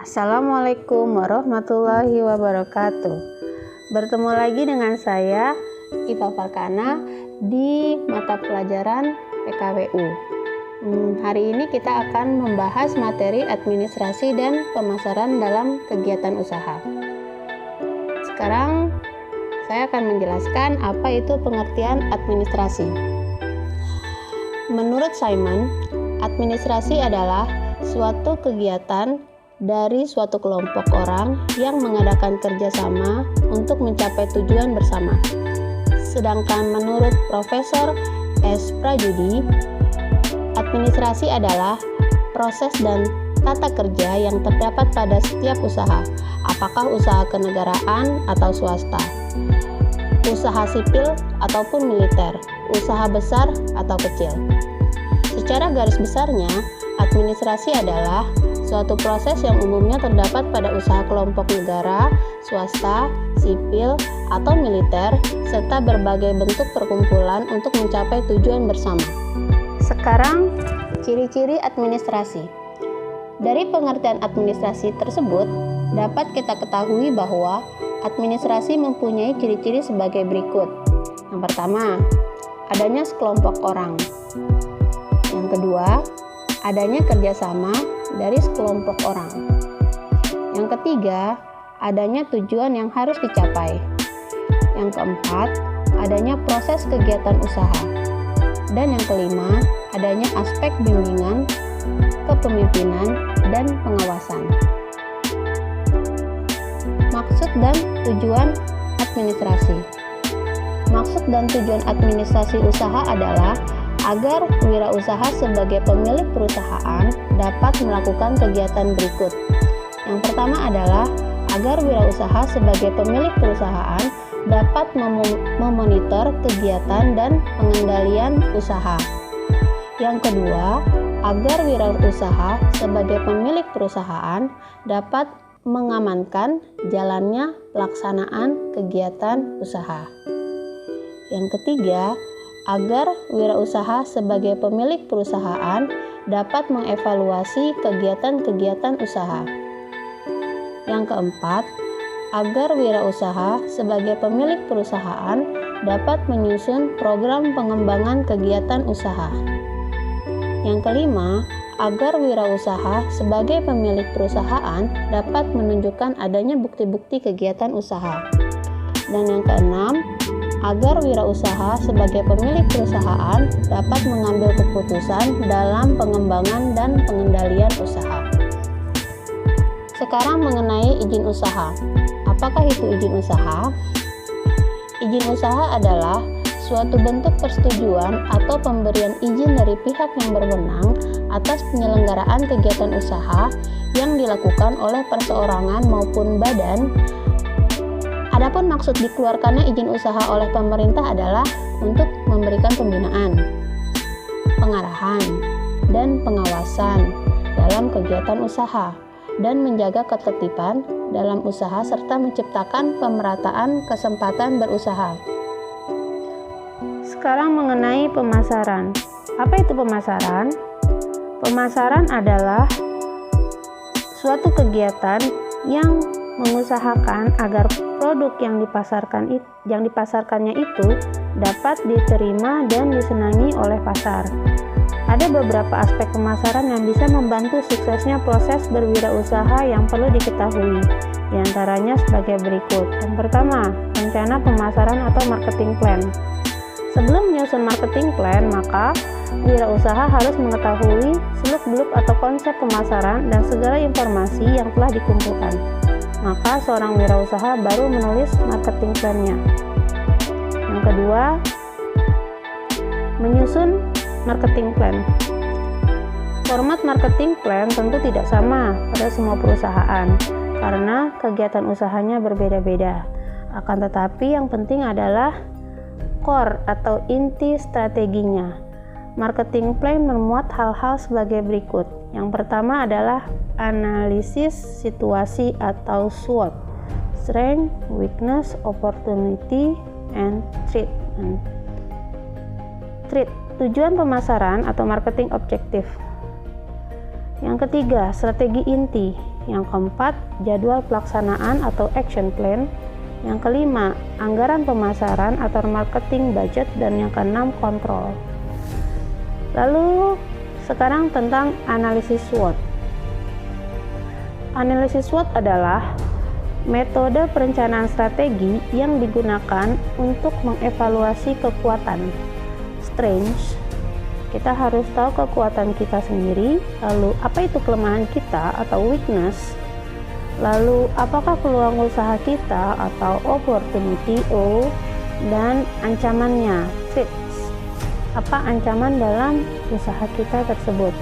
Assalamualaikum warahmatullahi wabarakatuh. Bertemu lagi dengan saya, Iva Farkana, di mata pelajaran PKWU. Hari ini kita akan membahas materi administrasi dan pemasaran dalam kegiatan usaha. Sekarang saya akan menjelaskan apa itu pengertian administrasi. Menurut Simon, administrasi adalah suatu kegiatan dari suatu kelompok orang yang mengadakan kerjasama untuk mencapai tujuan bersama. Sedangkan menurut Profesor S. Prajudi, administrasi adalah proses dan tata kerja yang terdapat pada setiap usaha, apakah usaha kenegaraan atau swasta, usaha sipil ataupun militer, usaha besar atau kecil. Secara garis besarnya, administrasi adalah suatu proses yang umumnya terdapat pada usaha kelompok negara, swasta, sipil, atau militer, serta berbagai bentuk perkumpulan untuk mencapai tujuan bersama. Sekarang, ciri-ciri administrasi. Dari pengertian administrasi tersebut, dapat kita ketahui bahwa administrasi mempunyai ciri-ciri sebagai berikut. Yang pertama, adanya sekelompok orang. Yang kedua, adanya kerjasama dari sekelompok orang. Yang ketiga, adanya tujuan yang harus dicapai. Yang keempat, adanya proses kegiatan usaha. Dan yang kelima, adanya aspek bimbingan, kepemimpinan, dan pengawasan. Maksud dan tujuan administrasi. Maksud dan tujuan administrasi usaha adalah agar wirausaha sebagai pemilik perusahaan dapat melakukan kegiatan berikut. Yang pertama adalah agar wirausaha sebagai pemilik perusahaan dapat memonitor kegiatan dan pengendalian usaha. Yang kedua, agar wirausaha sebagai pemilik perusahaan dapat mengamankan jalannya pelaksanaan kegiatan usaha. Yang ketiga, agar wirausaha sebagai pemilik perusahaan dapat mengevaluasi kegiatan-kegiatan usaha. Yang keempat, agar wirausaha sebagai pemilik perusahaan dapat menyusun program pengembangan kegiatan usaha. Yang kelima, agar wirausaha sebagai pemilik perusahaan dapat menunjukkan adanya bukti-bukti kegiatan usaha. Dan yang keenam, agar wirausaha sebagai pemilik perusahaan dapat mengambil keputusan dalam pengembangan dan pengendalian usaha. Sekarang mengenai izin usaha. Apakah itu izin usaha? Izin usaha adalah suatu bentuk persetujuan atau pemberian izin dari pihak yang berwenang atas penyelenggaraan kegiatan usaha yang dilakukan oleh perseorangan maupun badan. Adapun maksud dikeluarkannya izin usaha oleh pemerintah adalah untuk memberikan pembinaan, pengarahan, dan pengawasan dalam kegiatan usaha dan menjaga ketertiban dalam usaha serta menciptakan pemerataan kesempatan berusaha. Sekarang mengenai pemasaran. Apa itu pemasaran? Pemasaran adalah suatu kegiatan yang mengusahakan agar produk yang dipasarkannya itu dapat diterima dan disenangi oleh pasar. Ada beberapa aspek pemasaran yang bisa membantu suksesnya proses berwirausaha yang perlu diketahui. Di antaranya sebagai berikut. Yang pertama, rencana pemasaran atau marketing plan. Sebelum menyusun marketing plan, maka wirausaha harus mengetahui seluk-beluk atau konsep pemasaran dan segala informasi yang telah dikumpulkan. Maka seorang wirausaha baru menulis marketing plan-nya. Yang kedua, menyusun marketing plan. Format marketing plan tentu tidak sama pada semua perusahaan karena kegiatan usahanya berbeda-beda. Akan tetapi yang penting adalah core atau inti strateginya. Marketing plan memuat hal-hal sebagai berikut. Yang pertama adalah analisis situasi atau SWOT, strength, weakness, opportunity, and threat. Tujuan pemasaran atau marketing objektif. Yang ketiga, strategi inti. Yang keempat, jadwal pelaksanaan atau action plan. Yang kelima, anggaran pemasaran atau marketing budget. Dan yang keenam, kontrol. Lalu sekarang tentang analisis SWOT. Analisis SWOT adalah metode perencanaan strategi yang digunakan untuk mengevaluasi kekuatan, strengths. Kita harus tahu kekuatan kita sendiri, lalu apa itu kelemahan kita atau weakness, lalu apakah peluang usaha kita atau opportunity O, dan ancamannya, threats. Apa ancaman dalam usaha kita tersebut?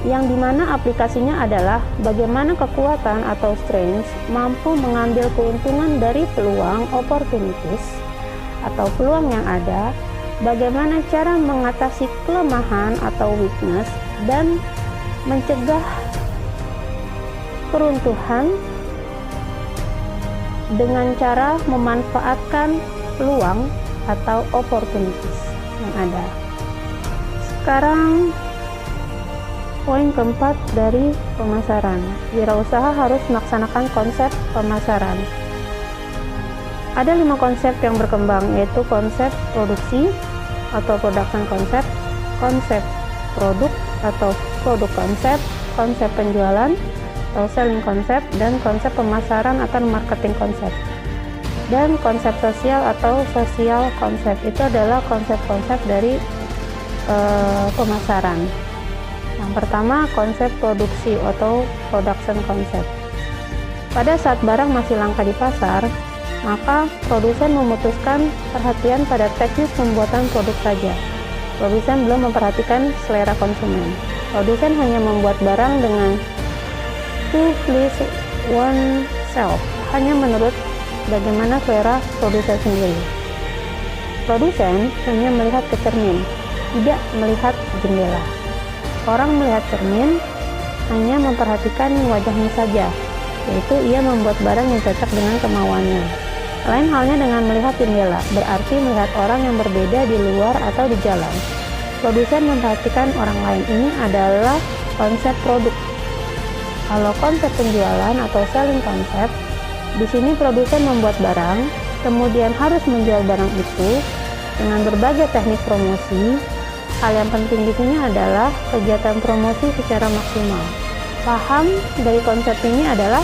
Yang dimana aplikasinya adalah bagaimana kekuatan atau strengths mampu mengambil keuntungan dari peluang opportunities atau peluang yang ada, bagaimana cara mengatasi kelemahan atau weakness dan mencegah keruntuhan dengan cara memanfaatkan peluang atau opportunities yang ada. Sekarang poin keempat dari pemasaran. Wirausaha harus melaksanakan konsep pemasaran. Ada 5 konsep yang berkembang, yaitu konsep produksi atau production concept, konsep produk atau produk konsep, konsep penjualan atau selling concept, dan konsep pemasaran atau marketing concept. Dan konsep sosial atau social concept itu adalah konsep-konsep dari pemasaran. Yang pertama, konsep produksi atau production concept. Pada saat barang masih langka di pasar, maka produsen memutuskan perhatian pada teknis pembuatan produk saja. Produsen belum memperhatikan selera konsumen. Produsen hanya membuat barang dengan to please oneself, hanya menurut bagaimana selera produsen sendiri. Produsen hanya melihat ke cermin, tidak melihat jendela. Orang melihat cermin hanya memperhatikan wajahnya saja, yaitu ia membuat barang yang cocok dengan kemauannya. Lain halnya dengan melihat jendela, berarti melihat orang yang berbeda di luar atau di jalan. Produsen memperhatikan orang lain. Ini adalah konsep produk. Kalau konsep penjualan atau selling concept, di sini produsen membuat barang, kemudian harus menjual barang itu dengan berbagai teknik promosi. Hal yang penting di sini adalah kegiatan promosi secara maksimal. Paham dari konsep ini adalah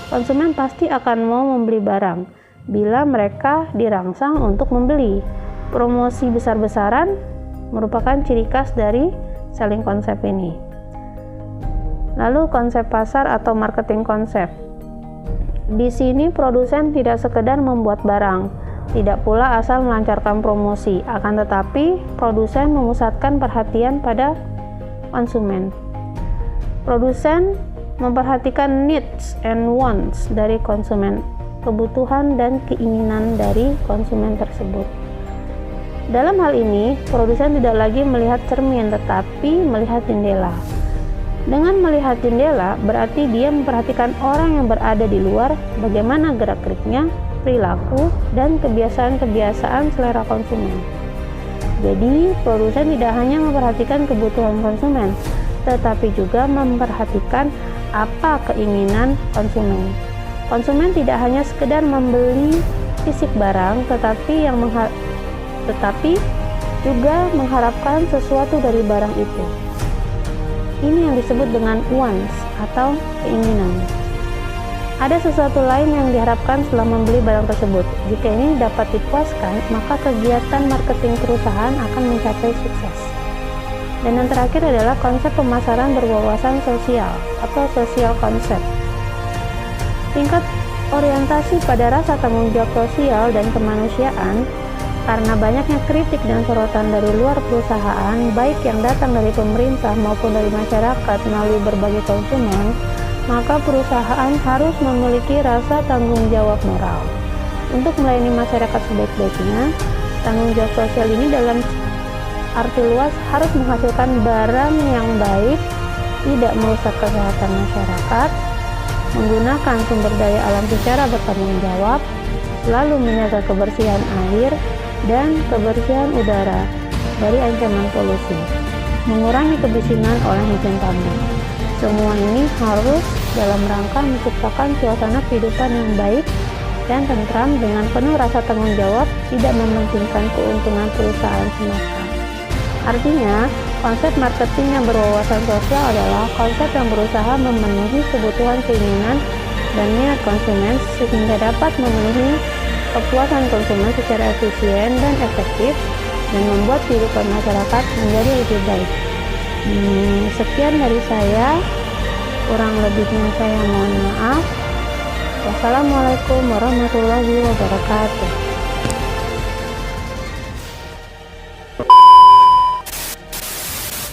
konsumen pasti akan mau membeli barang bila mereka dirangsang untuk membeli. Promosi besar-besaran merupakan ciri khas dari selling konsep ini. Lalu konsep pasar atau marketing konsep. Di sini produsen tidak sekedar membuat barang, tidak pula asal melancarkan promosi, akan tetapi produsen memusatkan perhatian pada konsumen. Produsen memperhatikan needs and wants dari konsumen, kebutuhan dan keinginan dari konsumen tersebut. Dalam hal ini, produsen tidak lagi melihat cermin, tetapi melihat jendela. Dengan melihat jendela, berarti dia memperhatikan orang yang berada di luar, bagaimana gerak-geriknya, perilaku, dan kebiasaan-kebiasaan selera konsumen. Jadi, produsen tidak hanya memperhatikan kebutuhan konsumen, tetapi juga memperhatikan apa keinginan konsumen. Konsumen tidak hanya sekedar membeli fisik barang, tetapi juga mengharapkan sesuatu dari barang itu. Ini yang disebut dengan wants atau keinginan. Ada sesuatu lain yang diharapkan setelah membeli barang tersebut. Jika ini dapat dipuaskan, maka kegiatan marketing perusahaan akan mencapai sukses. Dan yang terakhir adalah konsep pemasaran berwawasan sosial atau social concept. Tingkat orientasi pada rasa tanggung jawab sosial dan kemanusiaan. Karena banyaknya kritik dan sorotan dari luar perusahaan, baik yang datang dari pemerintah maupun dari masyarakat melalui berbagai konsumen, maka perusahaan harus memiliki rasa tanggung jawab moral. Untuk melayani masyarakat sebaik-baiknya, tanggung jawab sosial ini dalam arti luas harus menghasilkan barang yang baik, tidak merusak kesehatan masyarakat, menggunakan sumber daya alam secara bertanggung jawab, selalu menjaga kebersihan air, dan kebersihan udara dari ancaman polusi. mengurangi kebisingan oleh mesin tabung. Semua ini harus dalam rangka menciptakan suasana kehidupan yang baik dan tentram dengan penuh rasa tanggung jawab, tidak mementingkan keuntungan perusahaan semata. Artinya, konsep marketing yang berwawasan sosial adalah konsep yang berusaha memenuhi kebutuhan, keinginan, dan minat konsumen sehingga dapat memenuhi kepuasan konsumen secara efisien dan efektif dan membuat kehidupan masyarakat menjadi lebih baik. Sekian dari saya, kurang lebihnya saya mohon maaf. Wassalamualaikum warahmatullahi wabarakatuh.